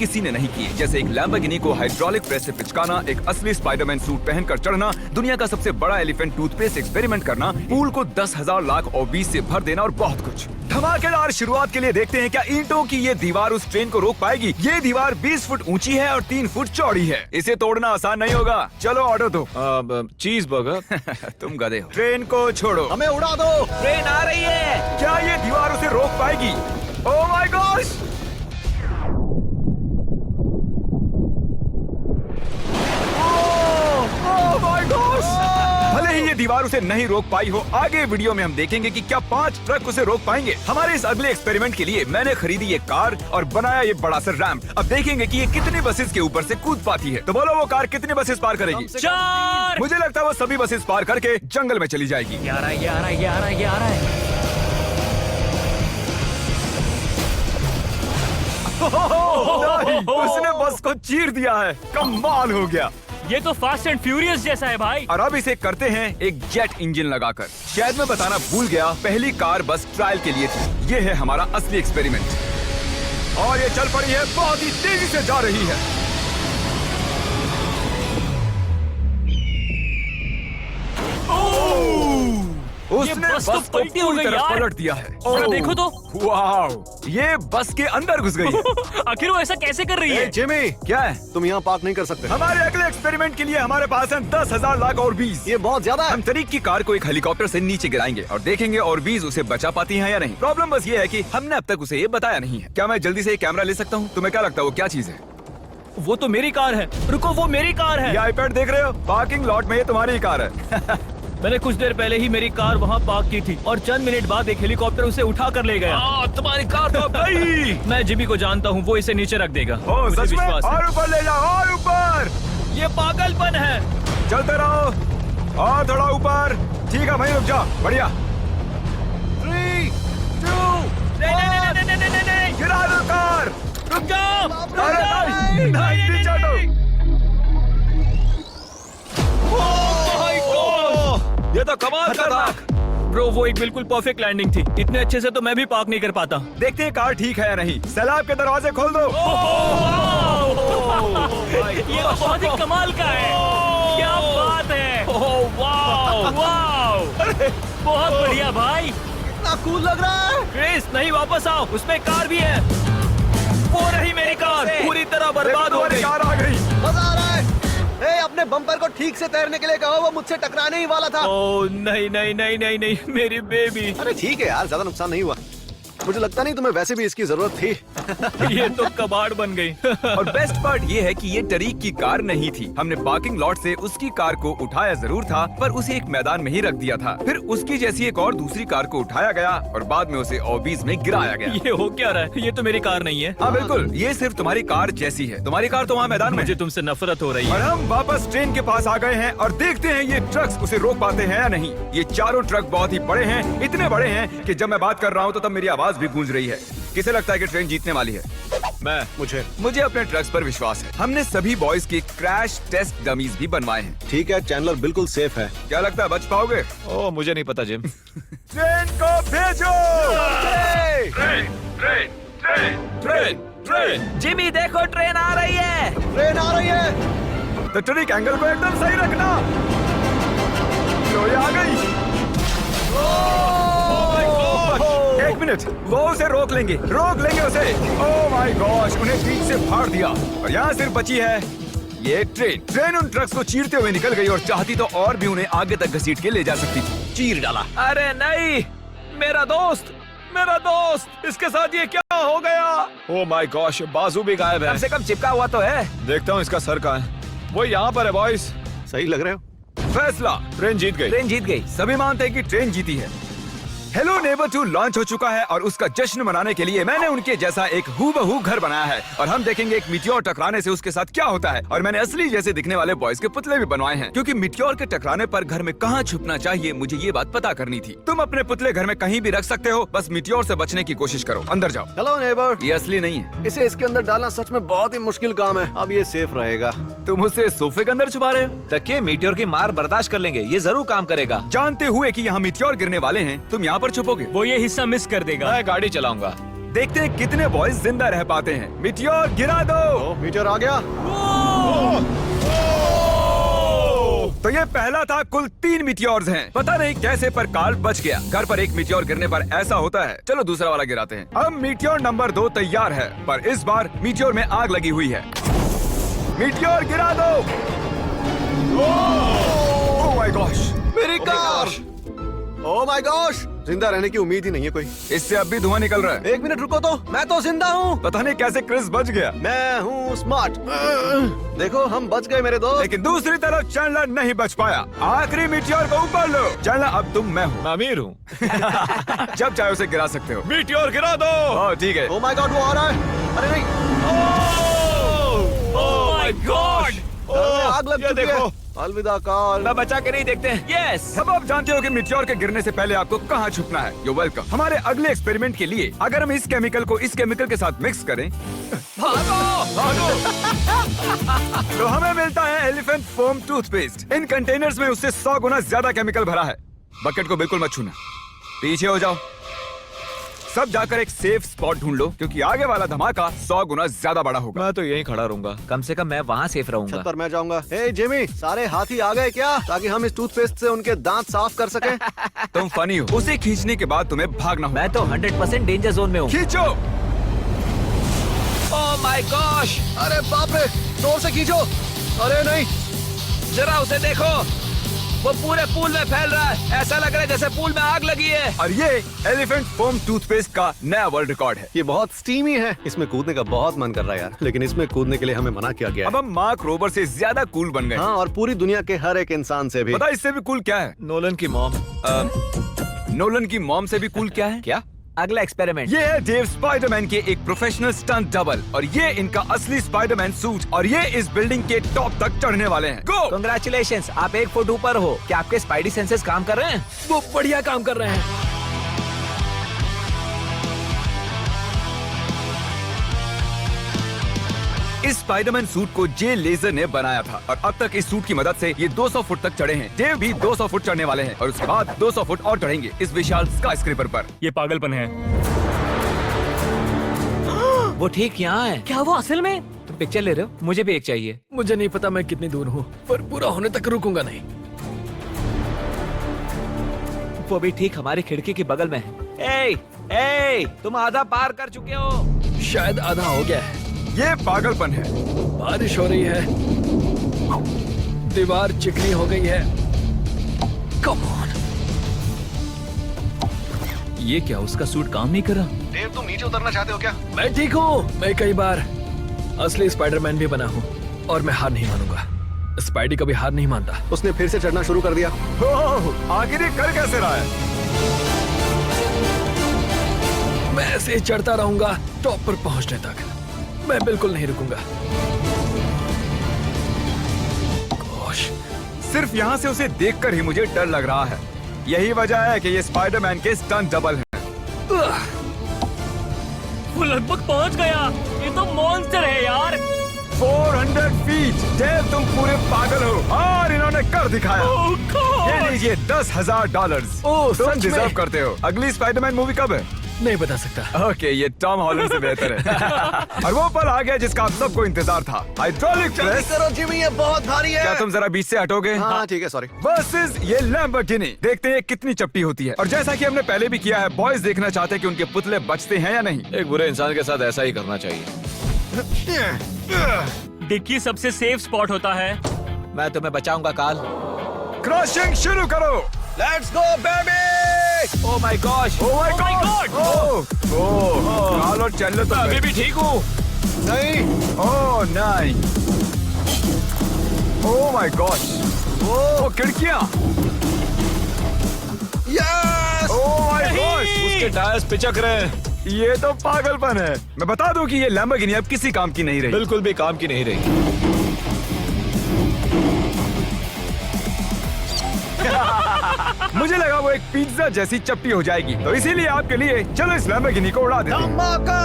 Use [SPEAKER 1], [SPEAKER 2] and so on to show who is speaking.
[SPEAKER 1] किसी ने नहीं किए, जैसे एक लैम्बोर्गिनी को हाइड्रोलिक प्रेस से पिचकाना, एक असली स्पाइडरमैन सूट पहनकर चढ़ना, दुनिया का सबसे बड़ा एलिफेंट टूथपेस्ट एक्सपेरिमेंट करना, पूल को 10,000 लाख ऑबीज से भर देना और बहुत कुछ। धमाकेदार शुरुआत के लिए देखते हैं क्या ईंटों की ये दीवार उस ट्रेन को रोक पाएगी। ये दीवार 20 फुट ऊंची है और 3 फुट चौड़ी है। इसे तोड़ना आसान नहीं होगा। चलो ऑर्डर दो।
[SPEAKER 2] चीज बर्गर।
[SPEAKER 1] तुम गधे हो। ट्रेन को छोड़ो,
[SPEAKER 3] हमें उड़ा दो।
[SPEAKER 4] ट्रेन आ रही है।
[SPEAKER 1] क्या ये दीवार उसे रोक पाएगी? ओह my gosh! Oh my gosh! भले ही ये दीवार उसे नहीं रोक पाई हो, आगे वीडियो में हम देखेंगे कि क्या 5 ट्रक उसे रोक पाएंगे। हमारे इस अगले एक्सपेरिमेंट के लिए मैंने खरीदी ये कार और बनाया ये बड़ा सा रैंप। अब देखेंगे कि ये कितनी बसेस के ऊपर से कूद पाती है। तो बोलो वो कार कितनी बसेस पार करेगी?
[SPEAKER 4] 4।
[SPEAKER 1] मुझे लगता है वो सभी बसेस पार करके जंगल में चली जाएगी।
[SPEAKER 4] ये आ रहा है, ये आ रहा है, ये आ रहा है, ये आ रहा है।
[SPEAKER 1] उसने बस को चीर दिया है। कमाल हो गया।
[SPEAKER 4] ये तो फास्ट एंड फ्यूरियस जैसा है भाई।
[SPEAKER 1] और अब इसे करते हैं एक जेट इंजन लगाकर। शायद मैं बताना भूल गया, पहली कार बस ट्रायल के लिए थी। ये है हमारा असली एक्सपेरिमेंट और ये चल पड़ी है, बहुत ही तेजी से जा रही है। उसने
[SPEAKER 4] बस तो
[SPEAKER 1] बस को
[SPEAKER 4] पलटी हो
[SPEAKER 1] पूरी
[SPEAKER 4] गई
[SPEAKER 1] तरह
[SPEAKER 4] यार।
[SPEAKER 1] पलट दिया है।
[SPEAKER 4] जरा देखो तो।
[SPEAKER 1] वाह, ये बस के अंदर घुस गई है।
[SPEAKER 4] आखिर वो ऐसा कैसे कर रही है?
[SPEAKER 3] जिमी,
[SPEAKER 1] क्या है?
[SPEAKER 3] तुम यहाँ पार्क नहीं कर सकते।
[SPEAKER 1] हमारे अगले एक्सपेरिमेंट के लिए हमारे पास है 10,000 लाख और 20।
[SPEAKER 3] ये बहुत ज्यादा है।
[SPEAKER 1] हम तरीक की कार को एक हेलीकॉप्टर से नीचे गिराएंगे और देखेंगे और 20 उसे बचा पाती हैं या नहीं। प्रॉब्लम बस ये है कि हमने अब तक उसे ये बताया नहीं है। क्या मैं जल्दी से ये कैमरा ले सकता हूँ? तुम्हें क्या लगता है वो क्या चीज है?
[SPEAKER 4] वो तो मेरी कार है। रुको, वो मेरी कार है।
[SPEAKER 1] ये आईपैड देख रहे हो? पार्किंग लॉट में ये तुम्हारी कार है।
[SPEAKER 4] मैंने कुछ देर पहले ही मेरी कार वहाँ पार्क की थी और चंद मिनट बाद एक हेलीकॉप्टर उसे उठा कर ले गया।
[SPEAKER 1] तुम्हारी कार तो गई।
[SPEAKER 4] मैं जिमी को जानता हूँ, वो इसे नीचे रख देगा।
[SPEAKER 1] ओ,
[SPEAKER 4] मुझे
[SPEAKER 1] सच में?
[SPEAKER 4] विश्वास है।
[SPEAKER 1] और ऊपर ले जाओ, और ऊपर।
[SPEAKER 4] ये पागलपन है।
[SPEAKER 1] चलते रहो और थोड़ा ऊपर। ठीक है भाई, रुक जाओ। बढ़िया। 3, 2,
[SPEAKER 4] नहीं,
[SPEAKER 1] गिरा दो कार।
[SPEAKER 4] रुक जाओ, रुक
[SPEAKER 1] अरे
[SPEAKER 4] जाओ।
[SPEAKER 1] नहीं, नहीं, पीछे हटो। ये तो कमाल का था।
[SPEAKER 4] ब्रो, वो एक बिल्कुल परफेक्ट लैंडिंग थी। इतने अच्छे से तो मैं भी पार्क नहीं कर पाता।
[SPEAKER 1] देखते हैं कार ठीक है या नहीं। सैलाब के दरवाजे खोल दो।
[SPEAKER 4] ये तो बहुत ही कमाल का है। क्या बात है। वाव, बहुत बढ़िया भाई।
[SPEAKER 3] कितना कूल लग रहा है।
[SPEAKER 4] क्रिस, नहीं, वापस आओ, उसमें कार भी है। वो रही मेरी कार, पूरी तरह बर्बाद हो गई।
[SPEAKER 1] कार आ गई।
[SPEAKER 3] मजा आ रहा है। अपने बम्पर को ठीक से तैरने के लिए कहो, वो मुझसे टकराने ही वाला था।
[SPEAKER 4] ओह नहीं नहीं नहीं नहीं नहीं, मेरी बेबी।
[SPEAKER 3] अरे ठीक है यार, ज्यादा नुकसान नहीं हुआ। मुझे लगता नहीं तुम्हें वैसे भी इसकी जरूरत थी।
[SPEAKER 4] ये तो कबाड़ बन गई।
[SPEAKER 1] और बेस्ट पार्ट ये है कि ये टरीक की कार नहीं थी। हमने पार्किंग लॉट से उसकी कार को उठाया जरूर था, पर उसे एक मैदान में ही रख दिया था। फिर उसकी जैसी एक और दूसरी कार को उठाया गया और बाद में उसे ऑबीज में गिराया गया।
[SPEAKER 4] ये हो क्या रहा है? ये तो मेरी कार नहीं है।
[SPEAKER 1] हाँ बिल्कुल, ये सिर्फ तुम्हारी कार जैसी है। तुम्हारी कार तो वहाँ मैदान में
[SPEAKER 4] मुझे
[SPEAKER 1] है।
[SPEAKER 4] तुमसे नफरत हो रही
[SPEAKER 1] और
[SPEAKER 4] है।
[SPEAKER 1] हम वापस ट्रेन के पास आ गए हैं और देखते हैं ये ट्रक्स उसे रोक पाते हैं या नहीं। ये चारों ट्रक बहुत ही बड़े हैं, इतने बड़े हैं कि जब मैं बात कर रहा हूँ तो तब मेरी आवाज भी गूंज रही है। किसे लगता है कि ट्रेन जीतने वाली है? मुझे अपने ट्रक्स पर विश्वास है। हमने सभी बॉयज के क्रैश टेस्ट डमीज भी बनवाए हैं।
[SPEAKER 3] ठीक है, चैंडलर बिल्कुल सेफ है।
[SPEAKER 1] क्या लगता है बच पाओगे?
[SPEAKER 2] ओह, मुझे नहीं पता जिम।
[SPEAKER 1] ट्रेन को भेजो। ट्रेन।
[SPEAKER 4] जिमी देखो, ट्रेन आ रही है।
[SPEAKER 3] ट्रेन आ रही है।
[SPEAKER 1] तो ट्रिक एंगल को एकदम सही रखना। लो, ये आ गई। एक मिनट, वो उसे रोक लेंगे उसे। ओह माय गॉश, उन्हें बीच से फाड़ दिया और यहाँ सिर्फ बची है ये ट्रेन उन ट्रक्स को चीरते हुए निकल गई और चाहती तो और भी उन्हें आगे तक घसीट के ले जा सकती थी। चीर डाला।
[SPEAKER 4] अरे नहीं, मेरा दोस्त, इसके साथ ये क्या हो गया?
[SPEAKER 2] ओह माय गॉश, बाजू भी गायब है।
[SPEAKER 4] कम से कम चिपका हुआ तो है।
[SPEAKER 2] देखता हूँ इसका सर कहाँ है। वो यहाँ पर है बॉयज।
[SPEAKER 3] सही लग रहे हो।
[SPEAKER 1] फैसला,
[SPEAKER 2] ट्रेन जीत गई।
[SPEAKER 1] सभी मानते हैं कि ट्रेन जीती है। हेलो नेबर 2 लॉन्च हो चुका है और उसका जश्न मनाने के लिए मैंने उनके जैसा एक हूबहू घर बनाया है और हम देखेंगे एक मिट्योर टकराने से उसके साथ क्या होता है। और मैंने असली जैसे दिखने वाले बॉयज के पुतले भी बनवाए हैं, क्योंकि मिट्योर के टकराने पर घर में कहाँ छुपना चाहिए मुझे ये बात पता करनी थी। तुम अपने पुतले घर में कहीं भी रख सकते हो, बस मिट्योर से बचने की कोशिश करो। अंदर जाओ।
[SPEAKER 3] Hello neighbour.
[SPEAKER 1] ये असली नहीं है।
[SPEAKER 3] इसे इसके अंदर डालना सच में बहुत ही मुश्किल काम है। अब ये सेफ रहेगा।
[SPEAKER 1] तुम उसे सोफे के अंदर छुपा रहे हो?
[SPEAKER 2] तकिए मीटियोर की मार बर्दाश्त कर लेंगे, ये जरूर काम करेगा।
[SPEAKER 1] जानते हुए कि यहाँ मिट्योर गिरने वाले हैं, तुम यहाँ पर छुपोगे?
[SPEAKER 4] वो ये हिस्सा मिस कर देगा।
[SPEAKER 2] मैं गाड़ी चलाऊंगा।
[SPEAKER 1] देखते हैं कितने बॉयज जिंदा रह पाते हैं। मिटियोर गिरा दो।
[SPEAKER 3] मीटर आ गया।
[SPEAKER 1] तो ये पहला था। कुल 3 मिटियोर्स हैं। पता नहीं कैसे पर कार्ल बच गया। घर पर एक मिटियोर गिरने पर ऐसा होता है। चलो दूसरा वाला गिराते हैं। अब मिटियोर नंबर 2 तैयार है, पर इस बार मिटियोर में आग लगी हुई है। मिटियोर गिरा दो। ओह माय गॉश,
[SPEAKER 3] मेरी कार। ओह माय गॉश, जिंदा रहने की उम्मीद ही नहीं है कोई।
[SPEAKER 1] इससे अब भी धुआं निकल रहा है।
[SPEAKER 3] 1 मिनट रुको तो, मैं तो जिंदा हूँ।
[SPEAKER 1] पता नहीं कैसे क्रिस बच गया।
[SPEAKER 3] मैं हूँ स्मार्ट। देखो हम बच गए मेरे दोस्त।
[SPEAKER 1] लेकिन दूसरी तरफ चैंडलर नहीं बच पाया। आखिरी मिटियोर को ऊपर लो। चैंडलर अब तुम मैं हूँ।
[SPEAKER 2] मैं अमीर हूँ।
[SPEAKER 1] जब चाहे उसे गिरा सकते हो।
[SPEAKER 2] मीटियोर गिरा दो।
[SPEAKER 1] ओह ठीक है।
[SPEAKER 3] ओह माय गॉड, वो आ रहा है। अरे नहीं,
[SPEAKER 4] ओह माय गॉड।
[SPEAKER 3] आग लग
[SPEAKER 2] ये
[SPEAKER 3] चुकी है।
[SPEAKER 2] देखो।
[SPEAKER 3] अलविदा कार्ल।
[SPEAKER 2] मैं बचा के नहीं देखते हैं। यस।
[SPEAKER 1] अब आप जानते हो कि मिटियोर के गिरने से पहले आपको कहाँ छुपना है। You welcome. हमारे अगले एक्सपेरिमेंट के लिए अगर हम इस केमिकल को इस केमिकल के साथ मिक्स करें तो हमें मिलता है एलिफेंट फोम टूथपेस्ट। इन कंटेनर्स में उससे 100 गुना ज्यादा केमिकल भरा है। बकेट को बिल्कुल मत छूना। पीछे हो जाओ। सब जाकर एक सेफ स्पॉट ढूंढ लो, क्योंकि आगे वाला धमाका 100 गुना ज्यादा बड़ा होगा।
[SPEAKER 2] मैं तो यहीं खड़ा रहूंगा। कम से कम मैं वहाँ सेफ रहूंगा।
[SPEAKER 3] छत पर मैं जाऊंगा। हे जिमी, सारे हाथी आ गए क्या, ताकि हम इस टूथपेस्ट से उनके दांत साफ कर सकें?
[SPEAKER 1] तुम फनी हो। उसे खींचने के बाद तुम्हें भागना होगा।
[SPEAKER 2] मैं तो 100% डेंजर जोन में हूँ।
[SPEAKER 1] खींचो।
[SPEAKER 2] ओह माय गॉश,
[SPEAKER 3] अरे बाप रे, जोर से खींचो। अरे नहीं,
[SPEAKER 2] जरा उसे देखो, वो पूरे पूल में फैल रहा है। ऐसा लग रहा है जैसे पूल में आग लगी है।
[SPEAKER 1] और ये एलिफेंट फोम टूथपेस्ट का नया वर्ल्ड रिकॉर्ड है।
[SPEAKER 3] ये बहुत स्टीमी है। इसमें कूदने का बहुत मन कर रहा है यार, लेकिन इसमें कूदने के लिए हमें मना किया गया
[SPEAKER 1] अब
[SPEAKER 3] है।
[SPEAKER 1] हम मार्क रोबर से ज्यादा कूल बन गए।
[SPEAKER 3] हाँ, और पूरी दुनिया के हर एक इंसान से भी।
[SPEAKER 1] पता है इससे भी कूल क्या है?
[SPEAKER 2] नोलन की मॉम।
[SPEAKER 1] नोलन की मॉम से भी कूल क्या है?
[SPEAKER 2] क्या? अगला एक्सपेरिमेंट।
[SPEAKER 1] ये है डेव स्पाइडरमैन के एक प्रोफेशनल स्टंट डबल, और ये इनका असली स्पाइडरमैन सूट, और ये इस बिल्डिंग के टॉप तक चढ़ने वाले हैं। गो!
[SPEAKER 2] कांग्रेचुलेशंस, आप 1 फुट ऊपर हो। क्या आपके स्पाइडी सेंसेस काम कर रहे हैं?
[SPEAKER 4] वो बढ़िया काम कर रहे हैं।
[SPEAKER 1] इस स्पाइडरमैन सूट को जे लेजर ने बनाया था, और अब तक इस सूट की मदद से ये 200 फुट तक चढ़े हैं। डेव भी 200 फुट चढ़ने वाले हैं, और उसके बाद 200 फुट और चढ़ेंगे इस विशाल स्काईस्क्रेपर पर।
[SPEAKER 4] ये पागलपन है।
[SPEAKER 2] वो ठीक यहाँ है।
[SPEAKER 4] क्या वो असल में?
[SPEAKER 2] तुम पिक्चर ले रहे हो? मुझे भी एक चाहिए।
[SPEAKER 5] मुझे नहीं पता मैं कितनी दूर हूँ, पर पूरा होने तक रुकूंगा नहीं।
[SPEAKER 2] वो भी ठीक हमारी खिड़की के बगल में है। ए, तुम आधा पार कर चुके हो।
[SPEAKER 5] शायद आधा हो गया है।
[SPEAKER 1] ये पागलपन है।
[SPEAKER 5] बारिश हो रही है, दीवार चिकनी हो गई है। Come on.
[SPEAKER 4] ये क्या, उसका सूट काम नहीं कर रहा?
[SPEAKER 3] देव, तुम नीचे उतरना चाहते हो क्या?
[SPEAKER 5] मैं ठीक हूँ। मैं कई बार असली स्पाइडरमैन भी बना हूँ, और मैं हार नहीं मानूंगा। स्पाइडी कभी हार नहीं मानता।
[SPEAKER 3] उसने फिर से चढ़ना शुरू कर दिया।
[SPEAKER 1] ओह, आखिर ये कर कैसे रहा है?
[SPEAKER 5] मैं ऐसे ही चढ़ता रहूंगा टॉप पर पहुंचने तक। मैं बिल्कुल नहीं रुकूंगा। गोश,
[SPEAKER 1] सिर्फ यहाँ से उसे देखकर ही मुझे डर लग रहा है। यही वजह है कि ये स्पाइडरमैन के स्टंट डबल हैं।
[SPEAKER 4] वो लगभग पहुंच गया। ये तो मॉन्स्टर है यार।
[SPEAKER 1] 400 फीट। डेव, तुम पूरे पागल हो, और इन्होंने कर दिखाया।
[SPEAKER 4] ओह गॉड।
[SPEAKER 1] ये लीजिए $10,000।
[SPEAKER 5] ओह,
[SPEAKER 1] तुम
[SPEAKER 5] सच में?
[SPEAKER 1] डिजर्व करते हो। अगली स्पाइडरमैन मूवी कब है?
[SPEAKER 5] नहीं बता सकता।
[SPEAKER 1] ओके, ये टॉम हॉलैंड से बेहतर है। और वो पल आ गया जिसका आप सबको इंतजार था। Hydraulic press.
[SPEAKER 3] करो जिमी, ये बहुत भारी है।
[SPEAKER 1] क्या तुम जरा बीच से हटोगे?
[SPEAKER 3] हाँ ठीक है, सॉरी।
[SPEAKER 1] वर्सेस ये लैम्बोर्गिनी। देखते हैं कितनी चपटी होती है। और जैसा कि हमने पहले भी किया है, बॉयज देखना चाहते हैं कि उनके पुतले बचते हैं या नहीं।
[SPEAKER 2] एक बुरे इंसान के साथ ऐसा ही करना चाहिए।
[SPEAKER 4] डिक्की सबसे सेफ स्पॉट होता है।
[SPEAKER 2] मैं तुम्हें बचाऊंगा काल।
[SPEAKER 1] क्रशिंग शुरू करो।
[SPEAKER 3] Let's go baby.
[SPEAKER 2] Oh my gosh.
[SPEAKER 1] Oh my
[SPEAKER 4] Oh my
[SPEAKER 1] God.
[SPEAKER 4] God!
[SPEAKER 1] ओह, काल और चैंडलर तो
[SPEAKER 2] मैं भी ठीक हूँ।
[SPEAKER 3] नहीं,
[SPEAKER 1] ओह नहीं। ओह माय गॉश। ओह, खिड़कियां।
[SPEAKER 3] यस।
[SPEAKER 1] Oh my gosh.
[SPEAKER 2] उसके टायर्स पिचक रहे हैं।
[SPEAKER 1] ये तो पागलपन है। मैं बता दूं कि ये लैम्बोर्गिनी अब किसी काम की नहीं रही।
[SPEAKER 2] बिल्कुल भी काम की नहीं रही।
[SPEAKER 1] मुझे लगा वो एक पिज्जा जैसी चपटी हो जाएगी, तो इसीलिए आपके लिए चलो इस लैम्बोर्गिनी को उड़ा देते हैं।
[SPEAKER 3] धमाका।